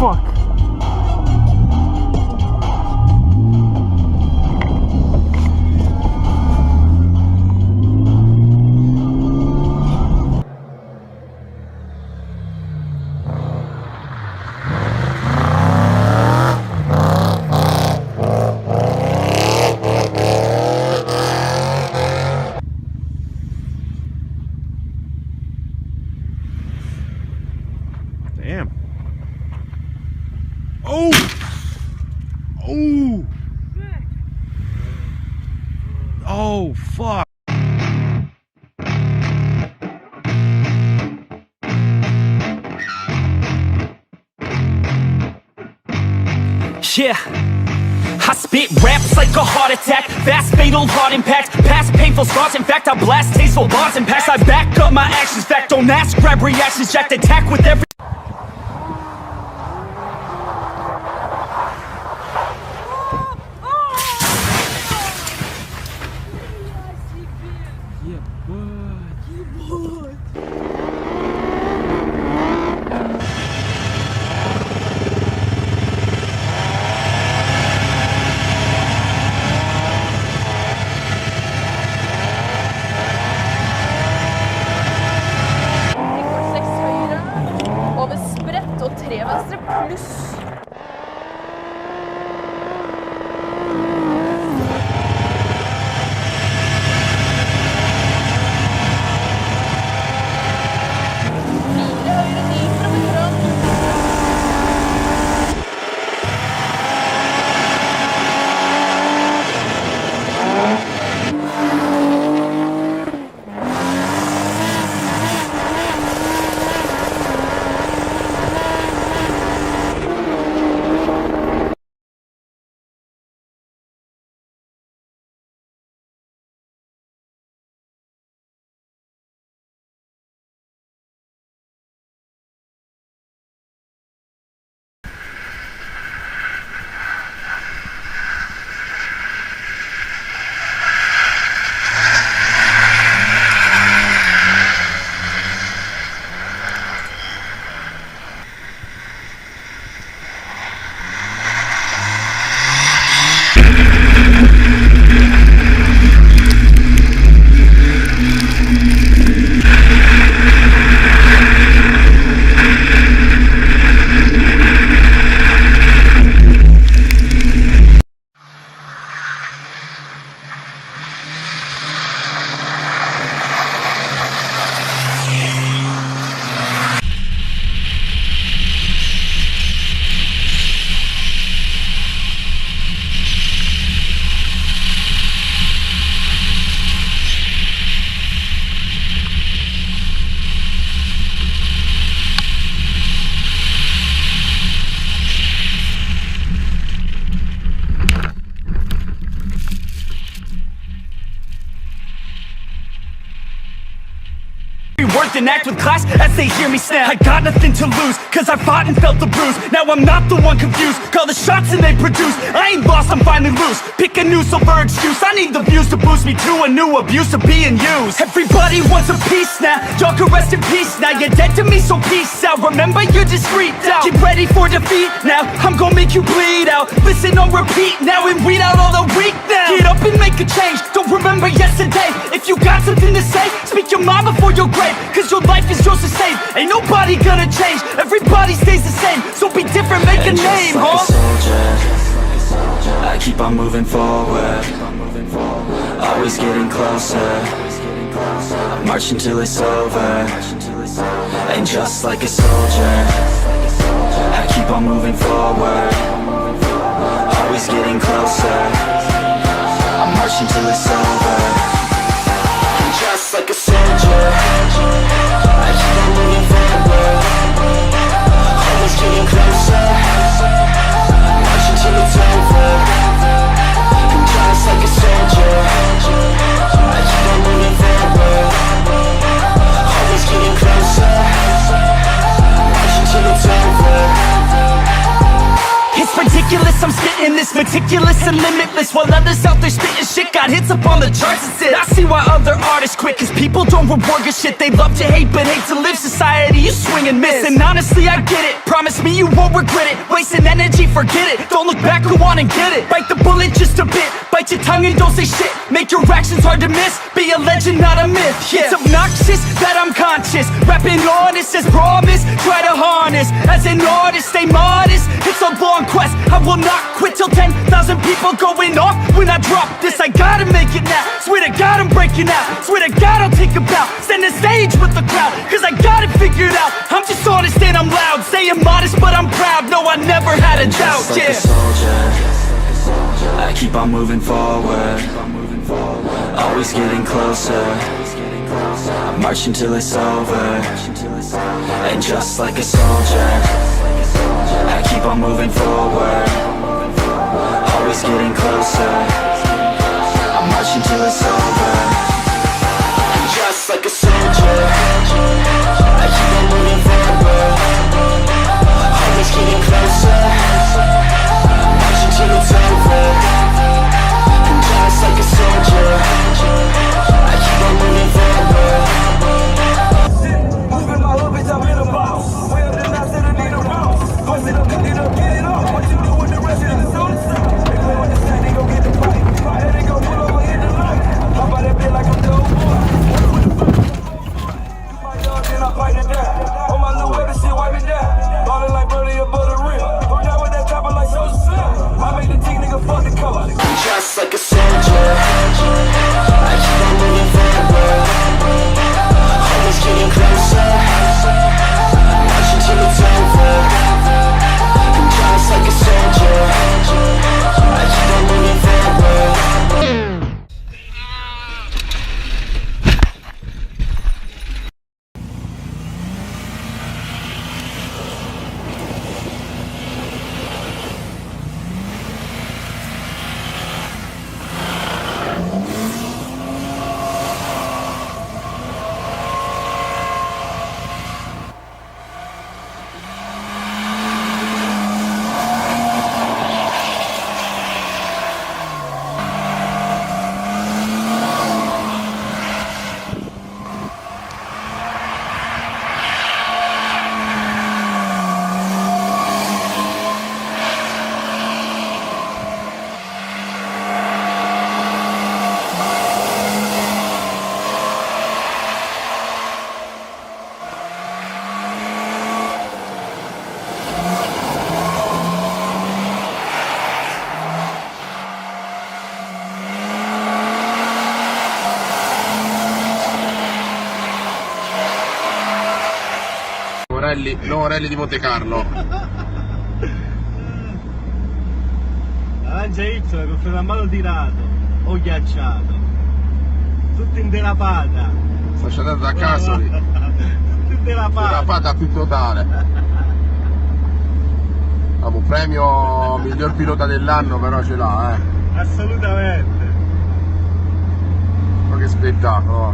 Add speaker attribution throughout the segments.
Speaker 1: Fuck. Damn. Oh! Oh! Oh, fuck.
Speaker 2: Yeah, I spit raps like a heart attack, fast fatal heart impact, past painful scars. In fact, I blast tasteful bars and packs. I back up my actions, fact don't ask, grab reactions, jacked attack with every. Worth and act with class as they hear me snap. I got nothing to lose, cause I fought and felt the bruise. Now I'm not the one confused, call the shots and they produce. I ain't lost, I'm finally loose. Pick a new silver excuse, I need the views to boost me to a new abuse of being used. Everybody wants a piece now, y'all can rest in peace now. You're dead to me, so peace out. Remember you're discreet out. Get ready for defeat now, I'm gonna make you bleed out. Listen on repeat now and weed out all the weak now. Get up and make a change, don't remember yesterday. If you got something to say, speak your mind before your grave. Cause your life is yours to save, ain't nobody gonna change. Everybody stays the same, so be different, make a name,
Speaker 3: like
Speaker 2: huh?
Speaker 3: a soldier, I keep on moving forward, always getting closer. I march until it's over, and just like a soldier, I keep on moving forward, always getting closer. I march until it's over, and just like a soldier, I keep on moving forward, always getting closer. I march until it's over, and just like a soldier, I keep on moving forward, always getting closer. I march until it's over.
Speaker 2: It's I'm spitting this meticulous and limitless, while others out there spitting shit got hits up on the charts and shit. I see why other artists quit, cause people don't reward good shit. They love to hate but hate to live. Society, you swing and miss. And honestly, I get it. Promise me you won't regret it. Wasting energy, forget it. Don't look back, go on and get it. Bite the bullet just a bit. Bite your tongue and don't say shit. Make your actions hard to miss. Be a legend, not a myth. Yeah. It's obnoxious that I'm conscious. Rapping honest as promise. Try to harness. As an artist, stay modest. It's a long quest. I will not quit till 10,000 people going off when I drop this. I gotta make it now. Swear to God I'm breaking out. Swear to God I'll take a bow. Stand the stage with the crowd, cause I got it figured out. I'm just honest and I'm loud. Saying modest but I'm proud. No, I never had a doubt.
Speaker 3: Just like a soldier, I keep on moving forward. Always getting closer. I'm marching till it's over. And just like a soldier, I keep on moving forward. Always getting closer. I'm marching till it's over. And just like a soldier, I keep on moving forward. Always getting closer. I'm marching till it's over. And just like a soldier, I keep on moving forward.
Speaker 4: Moving my hood, bitch, I'm in a box. Way up the notch, they don't need a bounce. Bust it up, get it up, get it off. What you do with the rest of the on the side? They go on the side, they go get the pipe. And they go pull over, hit the light. How about that bit like I'm dope boy? My dog, then I bite it down. On my little way, the shit wipe it down. Ballin' like Birdie above the rim. Go down with that chopper like so slim. I made the team nigga fuck the cover.
Speaker 3: Just like a soldier, I keep on moving forward. Always getting closer. Marching till it's over. And just like a soldier, I keep on moving forward.
Speaker 1: Orelli di Monte Carlo.
Speaker 5: Arancia Y con freno a mano tirato o ghiacciato, tutto in derapata.
Speaker 1: Sto scendendo da casa lì.
Speaker 5: Tutto in derapata
Speaker 1: più totale. Un premio miglior pilota dell'anno però ce l'ha,
Speaker 5: assolutamente.
Speaker 1: Ma che spettacolo.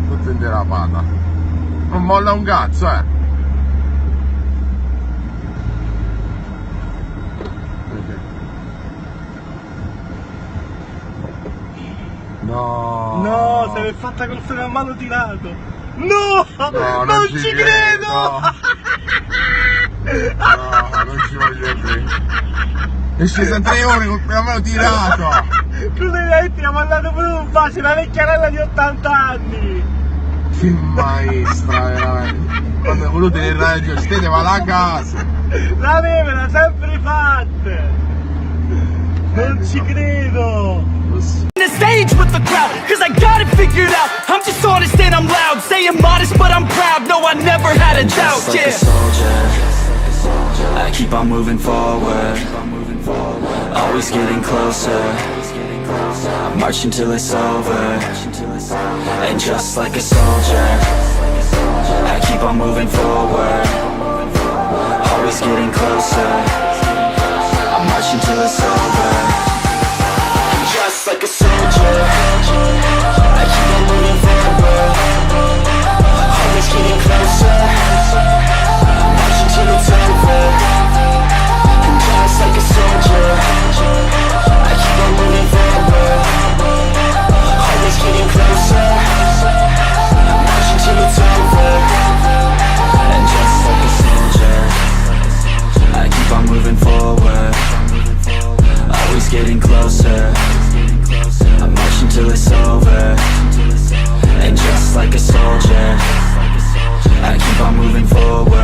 Speaker 1: Tutto in derapata. Non molla un cazzo,
Speaker 5: No, se l'è fatta col freno a mano tirato. No, non ci credo.
Speaker 1: No, non ci voglio credere. È sceso 3 ore col freno a mano tirato.
Speaker 5: Complimenti, ha mandato pure un bacio, una vecchiarella di 80 anni.
Speaker 1: Che maestra, veramente. Quando hai voluto il raggio, stete va alla casa.
Speaker 5: L'avevano sempre fatte. Non ci credo.
Speaker 2: The stage with the crowd, cause I got it figured out. I'm just honest and I'm loud. Saying modest but I'm proud. No, I never had a doubt.
Speaker 3: Just like a soldier, I keep on moving forward. Always getting closer. I'm marching till it's over. And just like a soldier, I keep on moving forward. Always getting closer. I'm marching till it's over. Just like a soldier, I keep on moving forward. Always getting closer. I'm marching till it's over. getting closer. I march until it's over. And just like a soldier, I keep on moving forward.